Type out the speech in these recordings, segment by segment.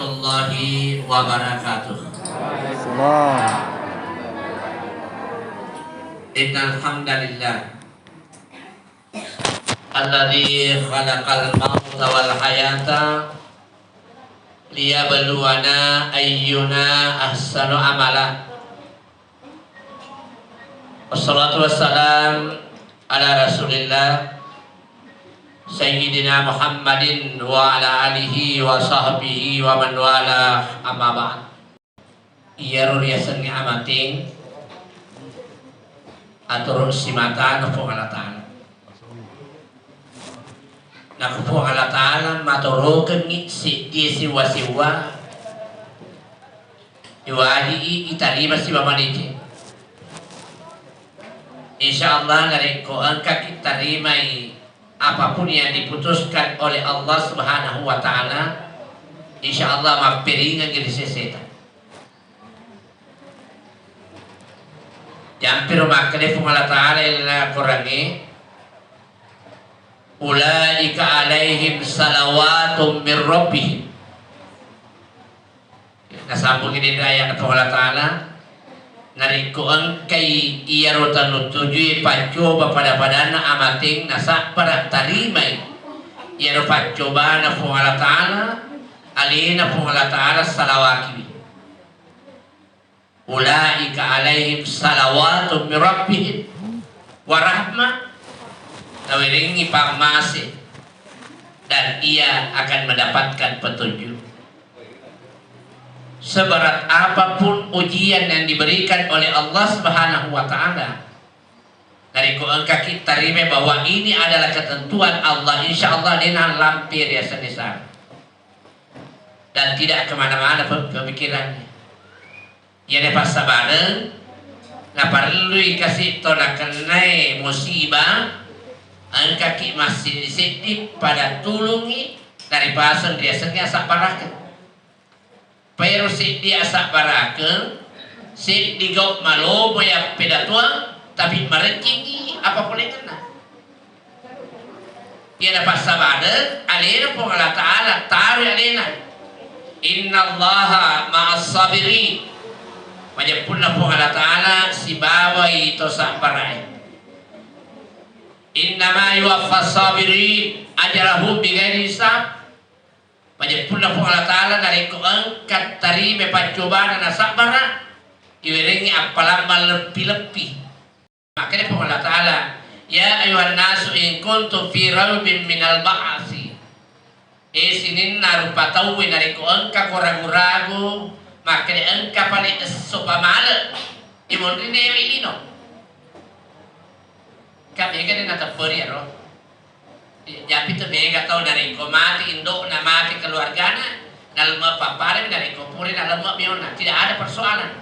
warahmatullahi wabarakatuh. Waalaikumsalam. Innal hamdalillah alladzi khalaqal mauta wal hayata liyabluwana ayyuna ahsanu amala. Wassalatu wassalam ala Rasulillah Sayyidina Muhammadin wa ala alihi wa sahbihi wa man wala, amma ba'd. Iya ruriasan ni amating atur simata na po Allah Ta'ala. Naku po Allah Ta'ala maturukan ni si siwa-siwa iwadi itarima si mamaniti. Insyaallah dari ko ang kakitarimay apapun yang diputuskan oleh Allah Subhanahu wa Ta'ala, insyaallah mapiringan gini sesetan. Jampir makne fung Allah Ta'ala ila kurangi ulaika alaihim salawatum min rabbihim. Nasambung ini ayat fung Allah Ta'ala narikuan kay iya rotan nutujui pancoba pada amating nasa para tarimay iya ro pancoba na fung Allah Ta'ala alina fung Allah Ta'ala salawaki ulaika alaihim salawatun min rabbihim wa rahmah nawiringi pamase dan ia akan mendapatkan petunjuk. Seberat apapun ujian yang diberikan oleh Allah Subhanahu wa Ta'ala, dari Quran kaki tarime bahwa ini adalah ketentuan Allah, insya Allah dia lampir ya senisar dan tidak kemana-mana pemikirannya. Ya ne pas sabareng na perlu kasih tonakenai musibah an kaki masih sedih pada tulungi dari pasan dia sengaja saparakan. Pero si dia asa barakel, si digau malo ya pedatua, tapi merencingi apa boleh kena. Ia dapat sabada, alena pun Allah Ta'ala tahu alena. Inna Allaha ma'as sabirin. Macam pun pun Allah Ta'ala si bawa itu sabarai. Innama yuwaffas sabirin ajrahum bighairi hisab. Macam pula pun Allah Ta'ala dari keangkat tarime pancobaan dan sabara iwiringi apalama lebih-lebih. Makanya pun Allah Ta'ala ya ayuhan nasu in kuntum fi raibin minal ba'asi sinin narupa tauwi dari keangka ragu-ragu makanya engka paling sopamala imun rinewi ino kami kan natapuri ya roh. Jadi itu dia tahu dari ko mati induk na mati keluargana nalma paparin dari ko puri nalma miona tidak ada persoalan.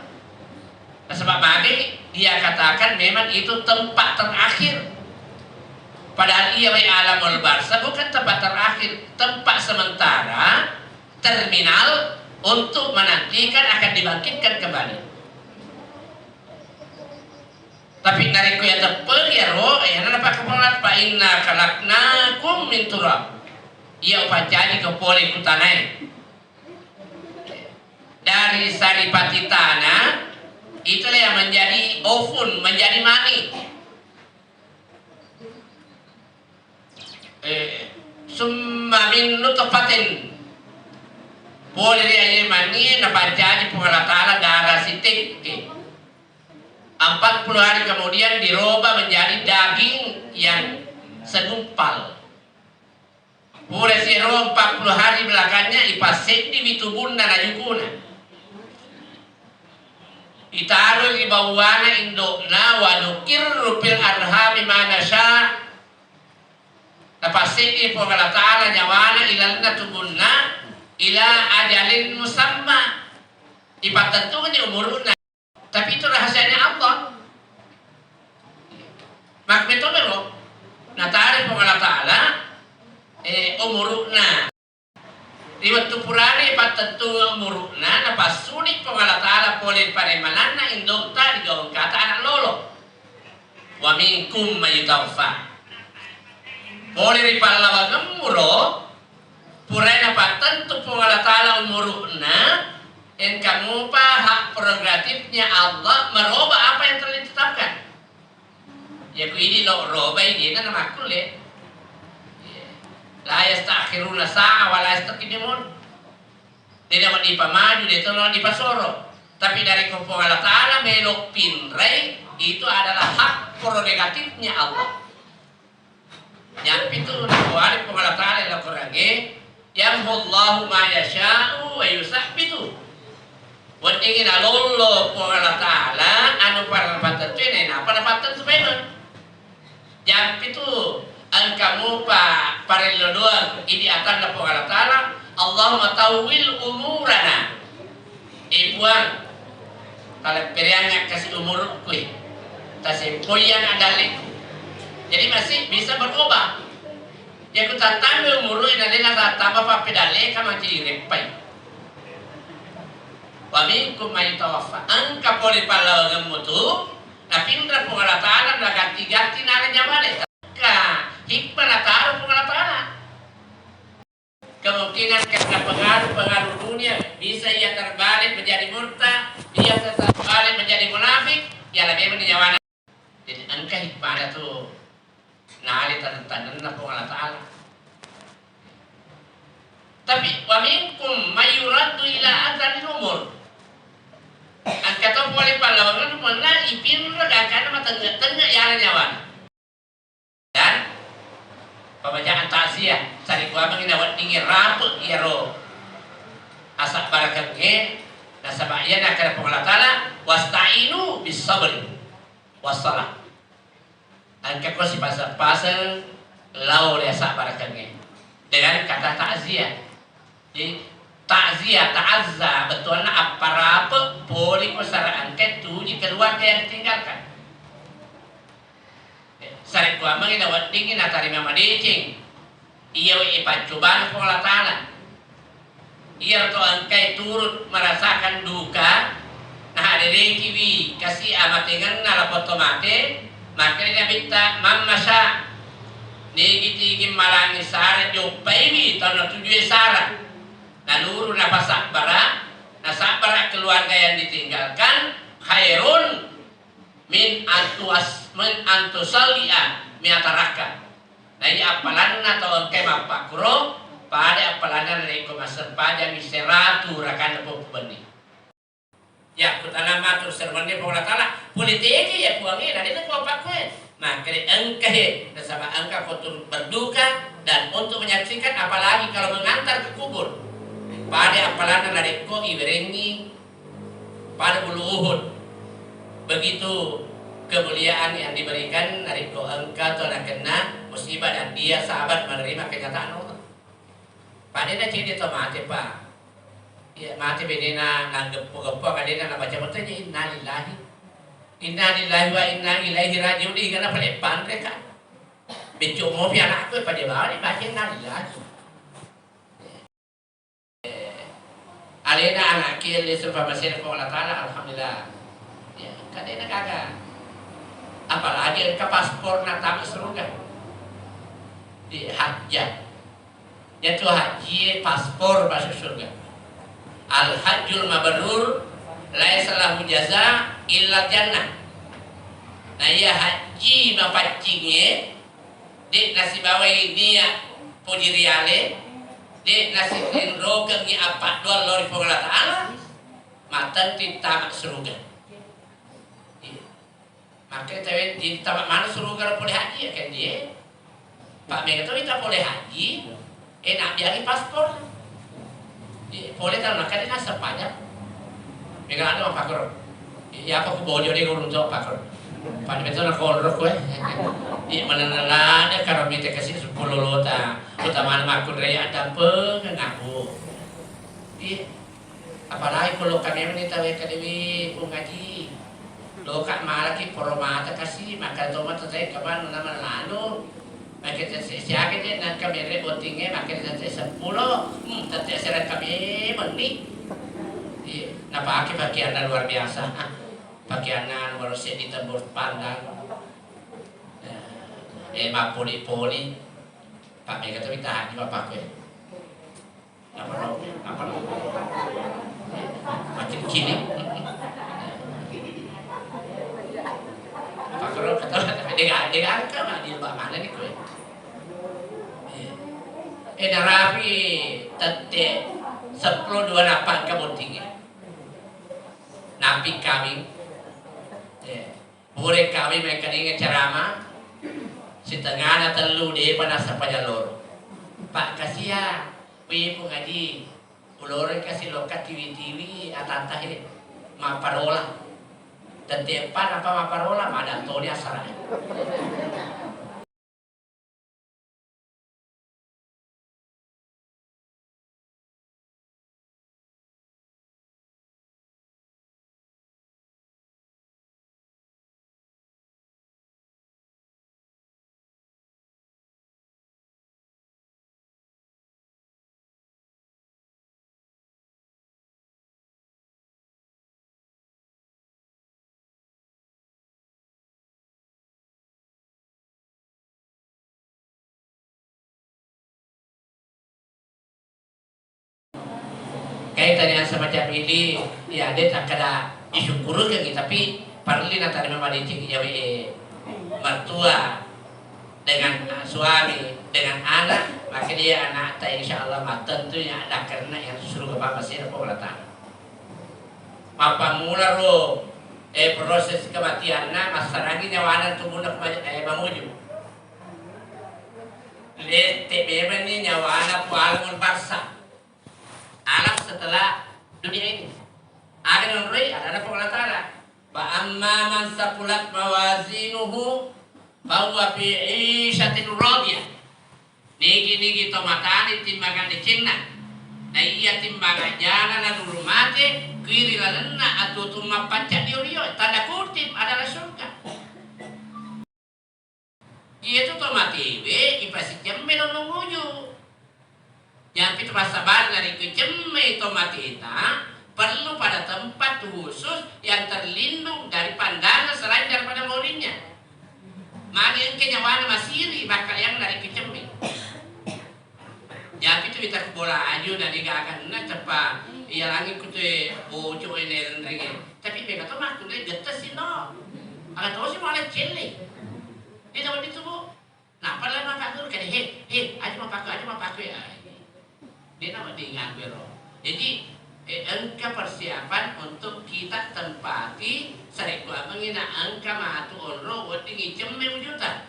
Nah, sebab mati dia katakan memang itu tempat terakhir. Padahal ia wa alamul barza bukan tempat terakhir, tempat sementara terminal untuk menantikan akan dibangkitkan kembali. Tapi dari kuya tepel ya roh, ya nana pak kepolat pak inna kalaknakum min turab. Ia upacari kepoli kutanai. Dari saripati tanah itulah yang menjadi ovun, menjadi mani. Summa min nutfatin. Boleh dia mani napacari pengalat Ta'ala darah sitik. 40 hari kemudian dirubah menjadi daging yang segumpal. Pura siro 40 hari belakangnya ipaset di bitubunda na yukuna. Itaruh di bawana indokna wa nukirru fil arhami ma nasya. Tapaset di Allah Ta'ala nyawana ilalna tubunna ila ajalin musamma. Ipatentukan di umuruna. Tapi itu rahasianya Allah. Mak betul bero. Nah tarik Allah Ta'ala umuruna. Di waktu purane patentu umuruna na pasunik Allah Ta'ala boleh pada manana indokta digawang kata anak lolo. Wa minkum mayutawfa. Boleh di pahlawan gemuro Purana tentu Allah Ta'ala umuruna, dan kamu hak prerogatifnya Allah merubah apa yang telah ditetapkan. Ya ku ini lo roba ini nama aku le. La yastakhiruna sa'a wa la yastaqdimun. Tidak mau dipamaju, dia tolong dipasoro. Tapi dari kumpul Allah Ta'ala melok pinrai, itu adalah hak prerogatifnya Allah. Yang itu kuali Allah Ta'ala ila Qur'ange, yamhullahu ma yasha'u wa yusabbitu. Buat ingin alolo Allah Ta'ala anu para patan tuene na para patan sebenarnya. Yang itu kamu para lodoan ini akan dapat Allah Ta'ala, Allahumma tawil umurana. Ibuan kalau periangnya kasih umur kui tasimpoyan adalik. Jadi masih bisa berubah. Ya ku tambah umur ini adalah tambah papedale kama jadi repai. Wa minkum may tawaffa angka poli pala ngamutu na pindra po Allah Ta'ala na ganti-ganti na rin nyamale ka hikmah na taro po Allah Ta'ala. Kemungkinan karena pengaruh dunia bisa ia terbalik menjadi murtad, ia terbalik menjadi munafik, ya lebih menyawana. Jadi angka hikmah itu nali tanda-tanda na po Allah Ta'ala. Tapi wa minkum may yuraddu ila adzalil umur. Angka to boleh pahlawan mana ipin karena matengah-tengah ya nyawan. Dan pembacaan takziah cari gua menginawat tinggi raput iro asak barakatnya nasabaya nak kena Allah Ta'ala wasta'inu bis sabri wassalah. Angka kau si pasal lau asak barakatnya dengan kata takziah. Jadi takziah, ta'azza, betulnya apa-apa boleh masyarakat itu di keluarga yang ditinggalkan. Sarik kuah menginawat tinggi natari mama decing. Ia cobaan Allah Ta'ala. Ia tu angkai turut merasakan duka. Nah ada kiwi kasih amatingan nala potomate. Makanya minta mamma sya. Nigi malangi sara jopai mi tanah tujuh sara. Naluru napasak bara, nasabara keluarga yang ditinggalkan khairun min antusalia miataraka. Nah ini apalan atau engke mapakro pada apalan dari komaser pada miseratu rakan lepo bani. Ya kutana matur sermone Allah Ta'ala politik ya puangi dari itu apa kue. Maka engke nasaba engka kotur berduka dan untuk menyaksikan apalagi kalau mengantar ke kubur. Pada apalana nareko iberengi pada bulu Uhud. Begitu kemuliaan yang diberikan nareko engkau telah kena musibah dan dia sahabat menerima kenyataan Allah. Pada na ciri to mati pa. Ya mati bedena nanggepo-gepo kadena na baca betanya innalillahi. Innalillahi wa inna ilaihi raji'un igana pelepan mereka. Becu mo piana aku pada bawa ni baca innalillahi. Alena anak kiri serba masih Allah Ta'ala alhamdulillah. Ya, kadena kagak. Apalagi ke paspor natama surga. Di hajjah. Yaitu haji paspor masuk surga. Al hajjul mabrur laisa lahu jaza illa jannah. Nah ya haji mapacingnya di nasi bawai dia pujiriale di nasi rogang ni apa dua lori Allah Ta'ala matan di tamak surga. Maka tahu di tamak mana surga boleh haji ya kan dia. Pak Mega tu kita boleh haji, enak biari paspor. Boleh kalau nak kena sepanjang. Mega ada apa kor? Ya apa aku bojo dia gurung jawab apa kor? Pak Mega tu nak korok kue. Di mana nalada kalau minta kasih 10 lota. Utama makun raya ada pengaku. Apalagi kalau kami menita dewi ngaji. Lo kak malah ki poromata kasih makan tomat saya kapan nama lalu. Makin saya dia nak kami rebotingnya makin saya 10. Tapi saya kami meni. Nah pakai pakaian luar biasa. Pakaian luar biasa ditembus pandang. Poli-poli Pak Mega tapi tahan juga pakai. Apa macam kini. Pak Kuro kata dia angka mah dia mana ni kue. Rapi tete 10:28 kamu tinggi. Napi kami, boleh kami mereka ingin ceramah. Setengah na telu deh pada sampai jalur. Pak kasihan, wi pun ngaji. Ulore kasih lokat TV atantah ini maparola. Tetepan apa maparola ada tonya sarai. Kaitan yang semacam ini, ya dia tak ada disyukur kan, tapi perlu nanti memang dicek mertua dengan suami dengan anak, maka dia anak tak insya Allah tentunya ada karena yang suruh ke bapak sih apa belakang. Apa mula lo proses kematian nak masyarakat nyawanan tubuh nak mamuju. Lihat memang ni nyawanan pualamun paksa. Alam setelah dunia ini ada nurui ada Allah Ta'ala fa amma man saqulat mawazinuhu bahwa fi 'ishatin radiyah niki tomatani timbangan di Cina na iya timbangan jana na durumate kiri lalenna atau tumma panca diurio tanda kutip adalah surga itu tomati we ipasi jemme nunguju. Yang kita sabar dari keceme tomati itu perlu pada tempat khusus yang terlindung dari pandangan selain daripada maulinya. Maka yang kenyawana masiri bakal yang dari keceme. Jadi itu kita bola aju dan digakan na cepat. Ia lagi kutu bojo ini lagi. Tapi mereka tu mak tu le getes sih no. Agak tahu sih malah cile. Dia tahu itu bu. Nah pada lama pakai kan aja mau pakai. Dia nama dengan bero. Jadi angka persiapan untuk kita tempati sarikwa mengina angka matu onro wati cemme wujudan.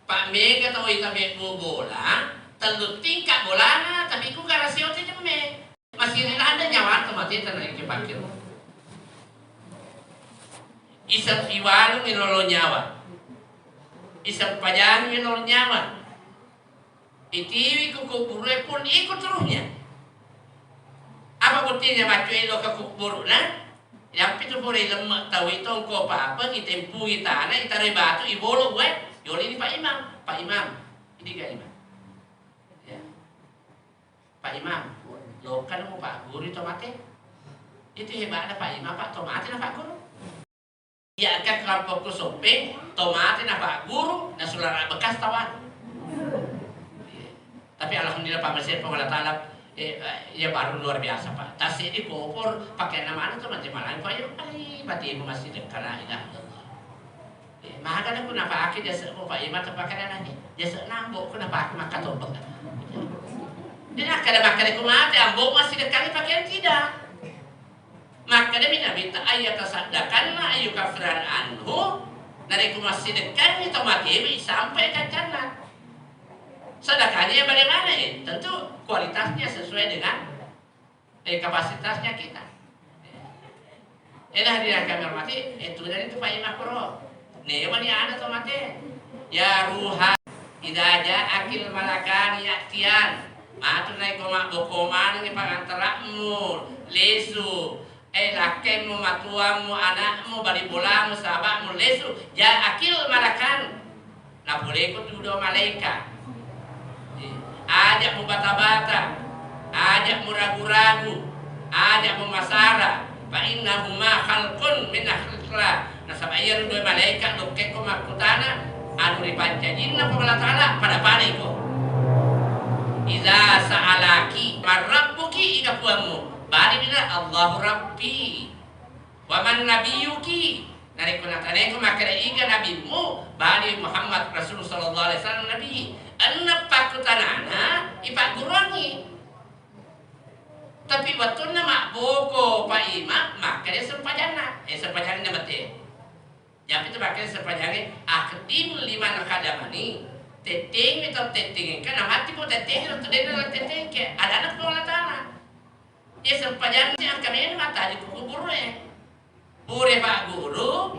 Pak Mega tahu kita bola, teluk tingkat bolana tapi ku garasio te cemme. Masih ada nyawa temati tanah ke pakir. Isap iwalu minolo nyawa. Isap pajan minolo nyawa. Itiwi kukuburu pun ikut terusnya. Apa buktinya baca itu kukuburu na? Yang itu boleh lemak tahu itu engkau apa kita empui tanah kita rebatu ibolo gue. Yoli ini Pak Imam, ini kan Imam. Ya. Pak Imam, lo kan mau Pak Guru tomate? Itu hebatnya Pak Imam Pak tomate na Pak Guru. Ya kan kelompok kusopeng tomate na Pak Guru na sulara bekas tawan. Tapi alhamdulillah Pak Mesir Allah Ta'ala ya baru luar biasa Pak. Tas ini kopor pakai nama anak tuh macam-macam. Pak ya berarti ibu masih dekat lah ya. Maka aku kenapa akhir jasa Pak Imam terpakai anaknya. Jasa nambok kenapa aku makan tombak. Jadi akan makan aku mati ambok masih dekat pakaian tidak. Maka dia minta ayat tasaddakan ma ayu kafiran anhu dari aku masih dekat itu mati sampai ke jannah. Sedekahnya bagaimana ya? Tentu kualitasnya sesuai dengan kapasitasnya kita. Elah dia kami hormati itu dari itu Pak Imam Pro. Neman ya ada tomate. Ya ruha idza akil malakani yatian. Matur naik koma bokoman ni pangantaramu lesu lakemu matuamu anakmu bari bolamu sahabatmu lesu ja akil malakan. Nah boleh ikut dua malaikat. Ajak mu bata-bata, ajak mu ragu-ragu, ajak mu masara. Fa innahuma khalqun min akhlaq. Nah sabaya dua malaikat doke ko makutana anu dipanca jinna Allah Taala pada pare ko. Iza sa'alaki marabbu kapuamu. Bali bila Allahu Rabbi. Wa man nabiyuki. Nari kunatane ko makare iga nabimu. Bali Muhammad Rasul sallallahu alaihi wasallam nabi. Anna pakutanana ipagurangi. Tapi waktu nama boko pa ima makare sempajana. Sempajana mate. Yang itu pakai sempajana akdim lima nakadamani. Teteng itu teteng kan mati po teteng itu teteng teteng ke ada anak bola tanah. Ya sempajana yang kami mata di kubur Pure Pak Guru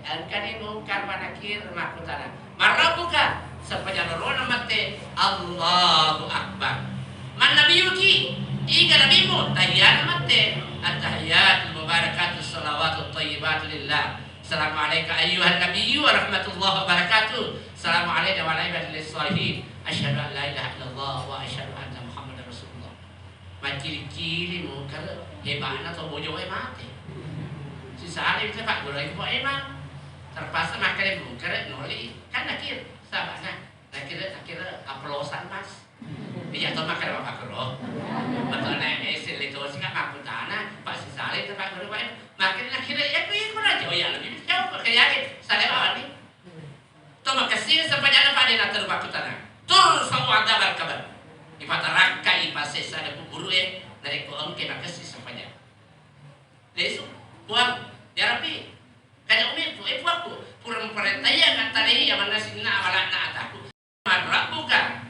angkani mungkar manakir makutana. Marabuka sempajana rona mate Allahu Akbar. Man nabiyuki iga nabimu tahiyat mate at-tahiyat mubarakatus salawatut thayyibat lillah. Assalamualaikum ayyuhan nabiyyu wa rahmatullahi wa barakatuh. Assalamualaikum wa rahmatullahi wabarakatuh. Asyhadu an la ilaha illallah wa asyhadu anna Muhammadar Rasulullah. Macili-cili mungkar hebana atau bojo mate. Si salim Pak Guru iku emang terpaksa makan mungkar noli kan nakir sabana nakir aplosan Mas. Iya toh makan Pak Guru. Betul nek itu sing makutana Pak si salim Pak Guru makin akhirnya ya kuwi aja ya lebih jauh kayak salim awal toh makasih sepanjang pada natar makutana. Tur sama ada kabar. Ipataraka ipasesa ada guru dari ko angke makasih sepanjang. Lesu buang ya Rabbi. Kada umi aku kurang perintaya ngatari yang mana sinna awalana ataku.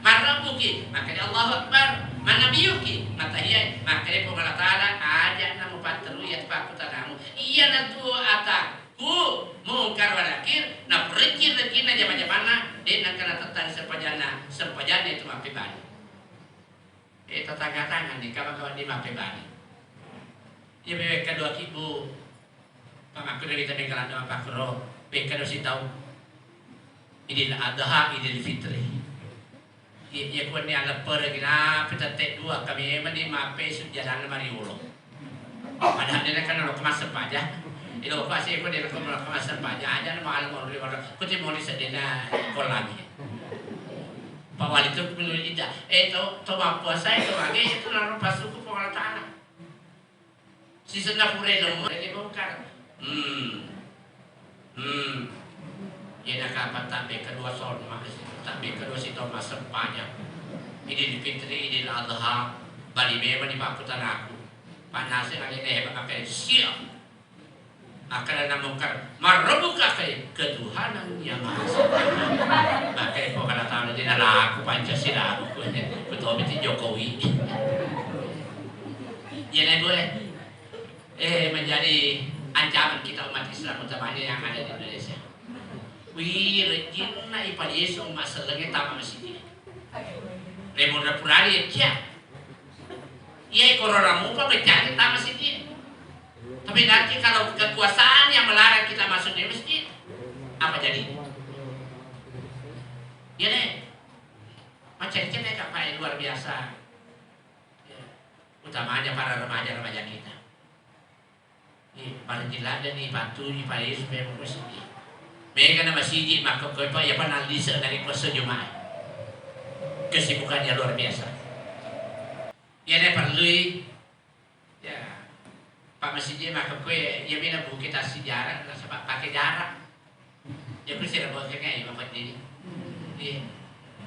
Marabuki makanya Allah Akbar manabiyuki matahiyai makanya Allah Ta'ala aja namu patru ya pakutanamu iya natu ataku mungkar walakir na perikir rekina jama-jamana dan kena tetang sepajana itu mapibani tetangga-tangan nih kawan-kawan di mapibani ya bebek kedua kibu pamaku dari kita bengkalan sama Pak Kuro bengkalo si tahu Idul Adha, Idul Fitri. Ya kuan ni ala pergina kita tek dua kami mandi mape sujalan mariulo. Padahal dia kan lo kemas sepaja. Ilo pasti ko dia kemas sepaja aja mau al mau riwara. Ko ti mau sedena kolami. Pak wali tu menurut ida. To puasa itu lagi itu lalu pasuku pengolah tanah. Si Singapura lo ini bongkar. Ya nak apa tapi kedua soal tapi kedua si Thomas sepanjang ini di Fitri ini Adha Bali memang di pakutan aku panasnya kali ini hebat pakai siap akan ada mungkar marbuka kai ketuhanan yang maha sempurna pakai kok kada tahu di aku Pancasila aku betul betul Jokowi ya nih boleh menjadi ancaman kita umat Islam utamanya yang ada di Indonesia. Wih, rejimna ipada Yesus masalahnya tama masih dia. Lemon purari ya. Iya corona muka bercari tama masih dia. Tapi nanti kalau kekuasaan yang melarang kita masuk di masjid, apa jadi? Ya deh, macam-macam apa luar biasa. Ya. Utamanya para remaja-remaja kita. Para jiladan nih batu nih pada Yesus memang masjid. Mereka nama masjid maka kau ya panalisa dari kuasa Jumat. Kesibukannya luar biasa. Ya nih perlu ya Pak masjid maka kau ya mina buku kita sejarah sebab pakai jarak. Ya perlu saya buat kayak apa ini.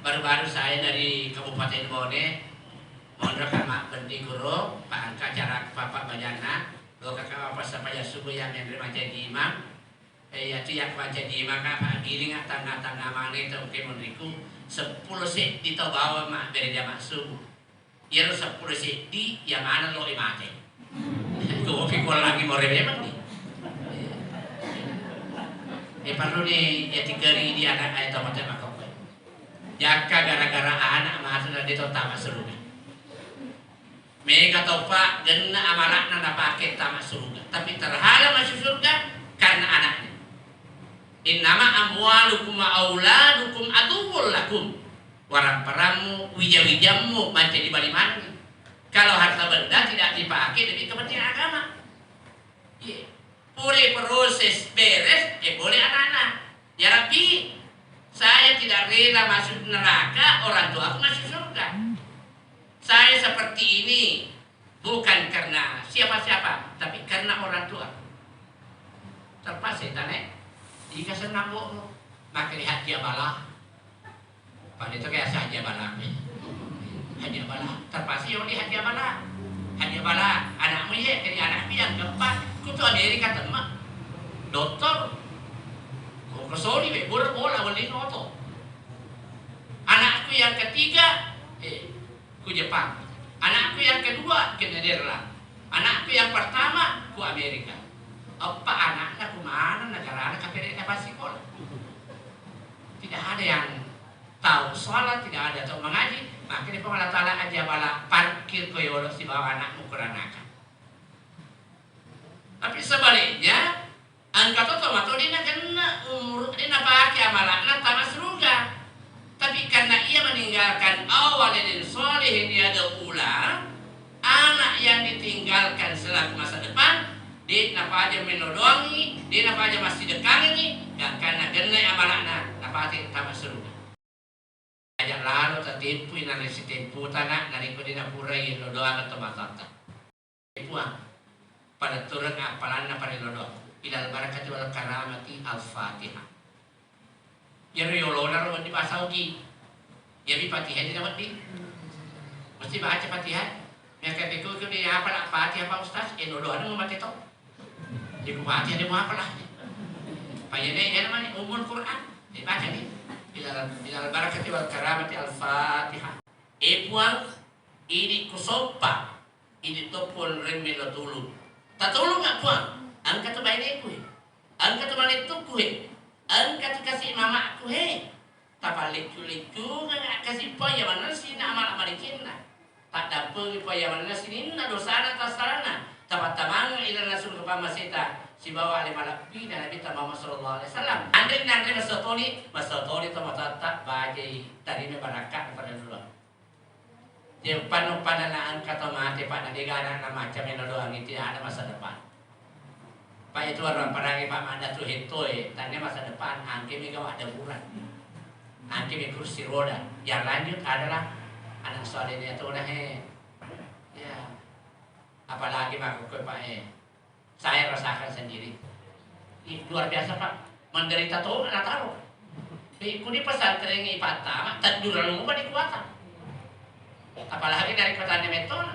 Baru-baru saya dari Kabupaten Bone mondok sama Bendi Guru Pak Angka Jarak Bapak Bajana lo kakak apa sampai subuh yang menerima jadi imam ya tiap baca di maka Pak giring tangga-tangga mana itu kemenriku 10 set di bawa mak dari jam subuh ya 10 set di yang mana lo imate kau pikir lagi mau rememang nih perlu nih ya 3 hari di anak ayat macam apa kau jaka gara-gara anak masuk di tamat surga mereka tahu Pak gena amalan nanda pakai tamat surga tapi terhalang masuk surga karena anaknya. Innama amwalukum wa auladukum aduwwul lakum. Warang-paramu, wija-wijamu macam di bali mana. Kalau harta benda tidak dipakai demi kepentingan agama. Yeah. Boleh proses beres, boleh anak-anak. Ya Rabbi, saya tidak rela masuk neraka, orang tua aku masuk surga. Saya seperti ini bukan karena siapa-siapa, tapi karena orang tua. Terpas setan jika senang bohong, maka lihat dia bala. Pada itu kayak saja bala. Hanya bala. Terpasi yang lihat dia bala. Hanya bala. Anakmu ya, jadi anakmu yang keempat. Kutu Amerika teman. Dokter. Kau kesoli, bola beli noto. Anakku yang ketiga, ku Jepang. Anakku yang kedua ke Nederland. Anakku yang pertama ku Amerika. Apa anaknya ku mana negara anak KPD pasti sekolah. Tidak ada yang tahu sholat, tidak ada tahu mengaji. Maka di Allah Ta'ala aja bala parkir koyolo si bawa anakmu kuranakan. Tapi sebaliknya angkat otomatis dia kena umur dia pakai amalan tamas surga. Tapi karena ia meninggalkan awalidin solihin dia ada ulang anak yang ditinggalkan selaku masa depan. Dia napa aja menodongi, dia napa aja masih dekangi, dan karena genai amalana napa aja tamat surga. Ajak lalu tertipu ina si tempu tanah dari kudina purai lodoan atau matata. Tempuan pada turun apalanna pada lodoan. Ilal barakati wal karamati al-Fatihah. Jadi yolona ro di bahasa uji. Jadi Fatihah di dapat di. Mesti baca Fatihah. Mereka pikir ke dia apa Fatihah Pak Ustaz? Lodoan mau mati to. Di Fatihah dia mau apa lah? Payane ya namanya umur Quran. Dibaca di. Ilal barakati wal karamati al-Fatihah. Puang ini kusopa. Ini topon remelo tulung. Tak tulung enggak puang? Angkat tu bayi ku. Angkat tu balik tu ku. Angkat tu kasih mama ku he. Tak balik cu enggak kasih poya mana sih nak amal amalikinna. Tak dapat poya mana sini na dosana tasarana. Tamat-tamang ilan nasul kepamasita si bawa lima lebih dan Nabi Muhammad sallallahu alaihi wasallam. Andai nanti masotoli tamatata bagi tadi barakat pada dulu. Dia panu-panu na angkat mati pada negara na macam yang doang itu ada masa depan. Pak itu orang peragi Pak Manda tuh hitoi, tanya masa depan angke mega ada bulan. Angke mi kursi roda. Yang lanjut adalah anak solehnya itu udah ya. Apalagi Pak Pak saya rasakan sendiri. Luar biasa Pak, menderita tuh anak taruh. Iku di pesantren ini patah, terduran lumba di kuatan. Apalagi dari kota Nemetona.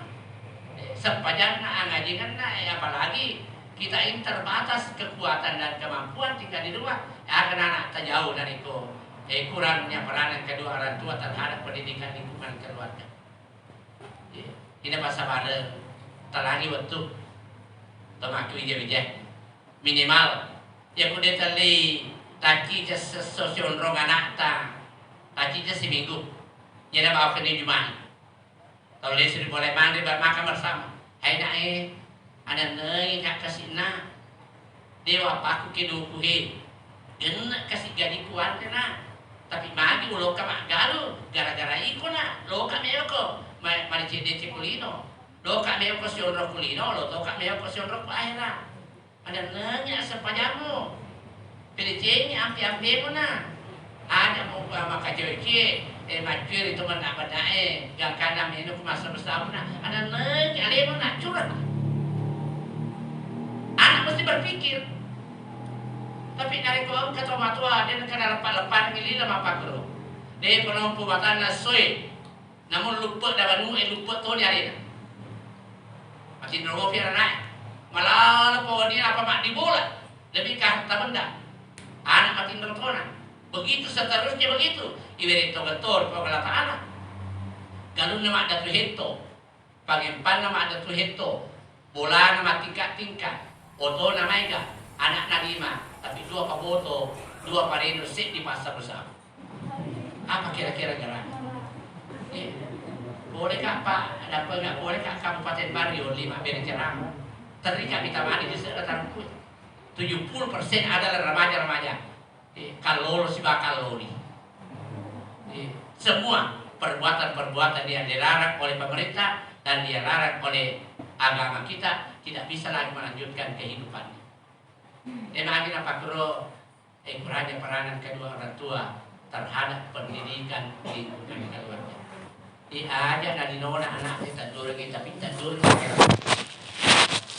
Sepanjang ngaji kan apalagi kita ini terbatas kekuatan dan kemampuan tinggal di rumah. Akan anak terjauh dari kurangnya peranan kedua orang tua terhadap pendidikan lingkungan keluarga. Ini masa pada telangi waktu tomaku ije minimal ya kude tali taki jas sosion rong anak ta taki jas seminggu ya dah bawa ke Jumat tahu lesri boleh mandi makan bersama hai nak ada nengi kak kasihna dewa paku keduku genak kasih gaji kuat kena tapi magi ulo kamak galu gara-gara ikona lo kami ko mari cede kulino lo kami ko sionro kulino lo kami ko sionro akhirah ada nanya sepajamu pilih ampi-ampi mo na ada mo maka joki macur itu mana badae gang kadang ini ku masa bersama na ada nanya ale mo na curang anak mesti berpikir tapi dari kau kata matua dia kena lepas ngili lama pakro dia kono pubatan na soy namun lupa dapat lupa tu dia ada masih nunggu biar naik malah kalau dia apa mak di bola lebih kah tak benda anak mati nongkona begitu seterusnya begitu iberi togator pagala taala kalau nama ada tu hito pagimpan nama ada tu hito bola nama tingkat oto nama ega anak na 5 tapi 2 paboto 2 pareno sit di pasar bersama apa kira-kira gerak boleh kak Pak ada apa enggak boleh kak Kabupaten Bario 5 biar cerah tadi kami tamani di sekitar 70% adalah remaja-remaja kalau si bakal lori semua perbuatan-perbuatan yang dilarang oleh pemerintah dan dilarang oleh agama kita tidak bisa lagi melanjutkan kehidupannya. Emang apa kuro kurangnya peranan kedua orang tua terhadap pendidikan lingkungan keluarga. aja dari nona anak kita dulu kita pintar dulu.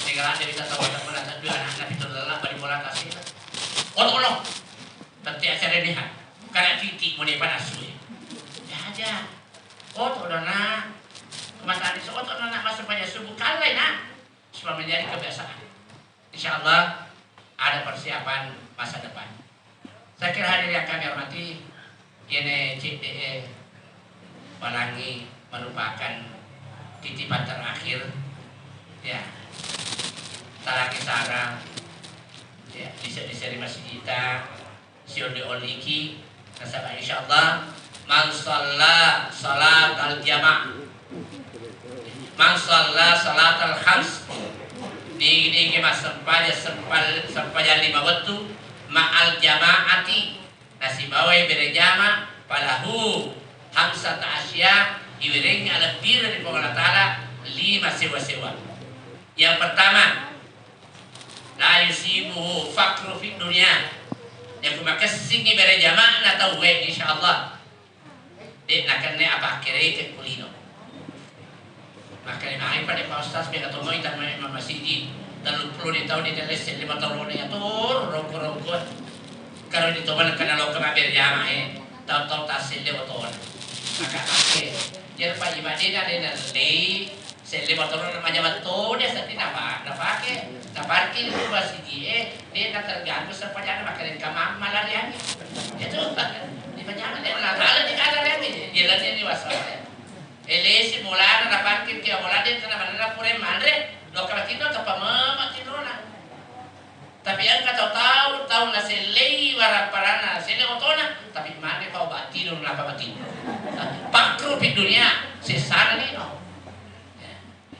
Negara ada kita tahu tak mana satu anak kita lelah bagi bola kasih. Oh, nanti acara ini karena titik mau panas suy. Ya aja. Oh, nak. Kemasan itu nak masuk pada subuh kali nak. Supaya menjadi kebiasaan. Insya Allah ada persiapan masa depan. Saya kira hadirin yang kami hormati, ini CDE Pelangi merupakan titipan terakhir, ya. Taraki sarang, ya, bisa diseri masjid kita, siode oliki, nasabah insya Allah, man shalla salat al jamaah, man shalla salat al khams, di mas sempaja 5 waktu, ma'al jamaati, nasi bawai berjama, palahu hamsata asya, iwiring ala bir dari Allah Ta'ala 5 sewa-sewa. Yang pertama, la yusibuhu fakru fi dunia. Yang kumaka singi berjama na tawe insyaallah. Dek nakan ne apa kere ke kulino. Maka ni main pada Pak Ustaz be katomo ita Imam Masjid. Dan 10 tahun di teles 5 tahun ya tur roko-roko. Kalau di toban kana lo kama berjama tahu-tahu tasil le boton. Maka ake jer pa ibadina de le sele motor namanya betul dia sati napake parkir itu masih dia terganggu sepanjang makanan kamar malah dia itu di panjang dia nggak di kanan lagi jalannya di waspada elesi mulai na parkir kia mulai dia kena mana pure mandre lo kalau kita apa mama tidurna tapi yang kata tahu na sele waraparana sele otona tapi mana kau batin apa batin pakru di dunia sesana nih no.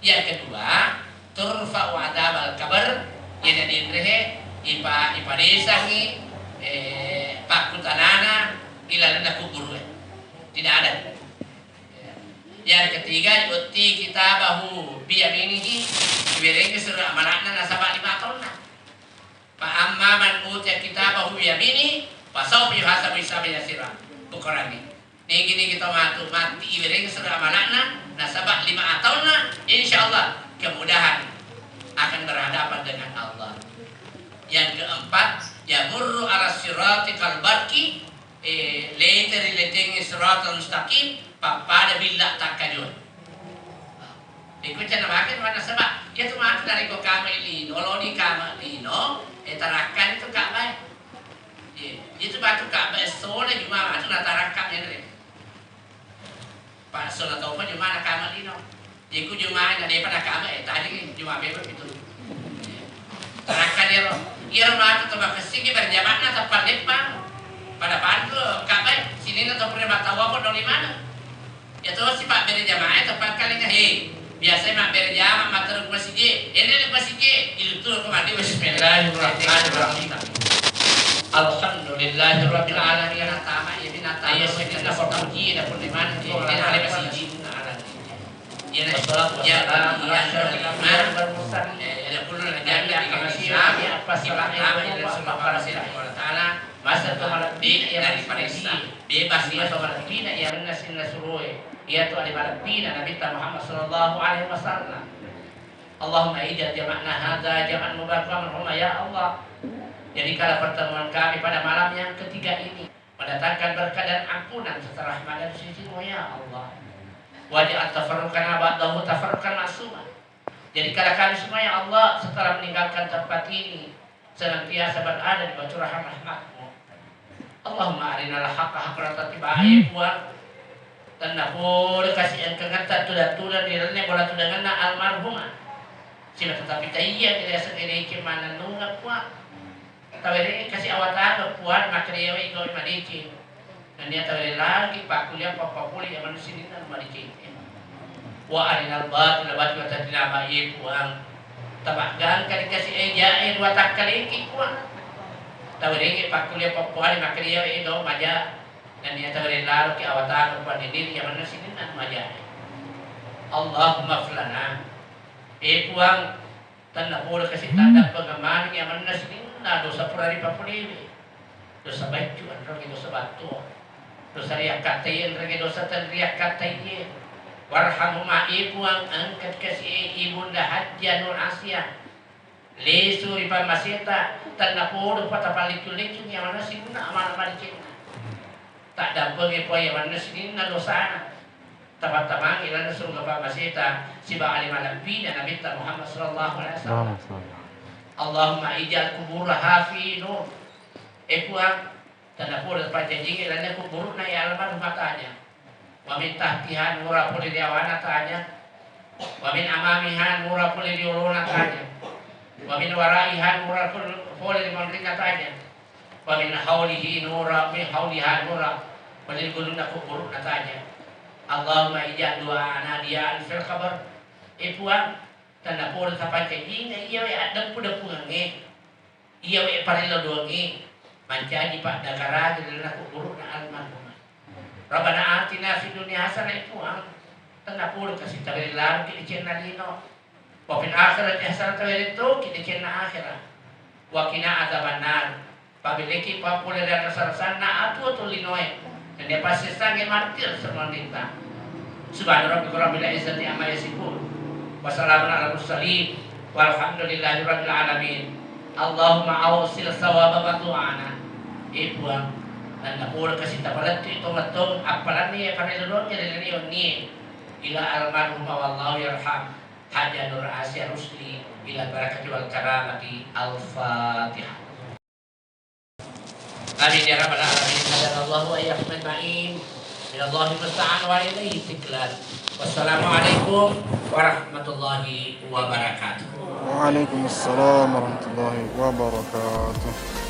Yang kedua, turfa wadab al kabar yang diinrehe ipa desa ni pakutanana ilalana kubur tidak ada. Yang ketiga, yuti kitabahu biyaminihi ibirenge surah amanatna nasabah 5 tahun. Fa amma man utiya kitabahu biyaminihi fasawfa yuhasabu hisaban yasira. Bukan ini. Ini kita mati ibirenge surah amanatna nasabah 5 tahun, insya Allah kemudahan akan berhadapan dengan Allah. Yang keempat, yamurru ala sirati kalbarki leteri letengi siratal mustaqim pada billah takajun. Ikut cina makin mana sebab dia tu mati dari ko kama ilino, lodi kama ilino, tarakan itu kama. Itu batu kama sore cuma itu natarakan ini. Pak solat tau apa cuma nak kamar ini, ikut cuma ada daripada kamar tadi cuma bebek itu. Terakan dia loh, ia rumah itu coba kesini berjamaah atau pandepang pada pantu kamar sini atau pernah tahu apa dari mana? Ya tu si Pak berjamaah tempat kali ni, biasa mak berjamaah matur masjid, ini masjid itu kemana? Bismillahirrahmanirrahim. Alhamdulillahirabbil alamin atama ya binata ya sekian formuji da purniman ini ada masjid ala ya salatu ya bermusan ada puluh negara di Indonesia apa sih pertama dan subhanahu wa taala masa tu malabdi dari Palestina bebas dia soal bina yang nasin nasruhi yaitu ada bina Nabi Muhammad sallallahu alaihi wasallam. Allahumma ijad jama'na hadza jama'an mubarakan ya Allah. Jadi kalau pertemuan kami pada malam yang ketiga ini mendatangkan berkah dan ampunan setelah rahmat dan sisimu ya Allah. Wajah tafarruqan ba'dahu tafarruqan ma'suma. Jadi kalau kami semua ya Allah setelah meninggalkan tempat ini senantiasa berada di batu rahmat-Mu. Allahumma arinal haqqa haqqan tattiba'i wa tanahul kasih engkang tatudah direne bola tudanganna almarhumah. Sila tetapi tayya tidak sendiri kemana nunggak kuat. Tawari kasih awatan puan makriyawa ikaw madici. Dan dia tawari lagi pakulia papapuli yang manusia ini madici. Wa arinal batil batil tadila bayi puang. Tabagan kali kasih ejain watak kali iki puang. Tawari pakulia papuali makriyawa ikaw maja. Dan dia tawari lalu ke awatan puan ini yang manusia ini maja. Allahumma flana. Puang tanda pula kasih tanda pengaman yang manusia ini. Nah, dosa purari papuniwi, dosa baju, ragi dosa batu, dosa riak katain, ragi dosa tan riak katain, warhamhuma ibu ang angkat kasi ibunda Hajja Nur Asia lesu ripa maseta tanapuro patapalik-tulik yang mana sinuna aman-aman cinta tak dampeng ipo yang mana sinina dosana tapat-tamang ilan surga pa maseta si ba'ali malabbi na Nabi Muhammad sallallahu alaihi wasallam Allahumma ijal kuburaha fi nur ipuang tanapuro pajanjing ilan kubur na ialaman matanya wa min tahtiha nura puli diawana tanya wa min amamiha nura puli diuruna tanya wa min waraiha nura puli dimonrina tanya wa min haulihi nura min hauliha nura puli guluna kuburuna tanya Allahumma ijad doa anadia fil qabr ipuang tanda pura sa pancing iya we adem puda pungange iya we parilo doange mancaji pak dagara jadi nak kubur na almarhum Rabbana atina fid dunya hasanah ipuang tanda pura kasih tawilan kini cenna dino wa fil akhirati hasanah tawilito kini cenna akhirah wa qina adzabannar pabiliki papule dan sarasana atu linoe dan dia pasti sange martir semonita subhana rabbika rabbil izzati amma yasifun wassalamun ala mursalin walhamdulillahi rabbil alamin Allahumma awsil sawaba batu'ana ibuang dan dapur kasih tapalat itu matong apalan ni panelon jadi ni ila almarhum wallahu yarham Hajja Nur Asia Rusli ila barakati wal karamati al-Fatihah. Amin ya rabbal alamin. Hadanallahu wa iyyakum ajma'in. Minallahi musta'an wa ilaihi tiklal. Wassalamualaikum warahmatullahi wabarakatuh. Waalaikumsalam warahmatullahi wabarakatuh.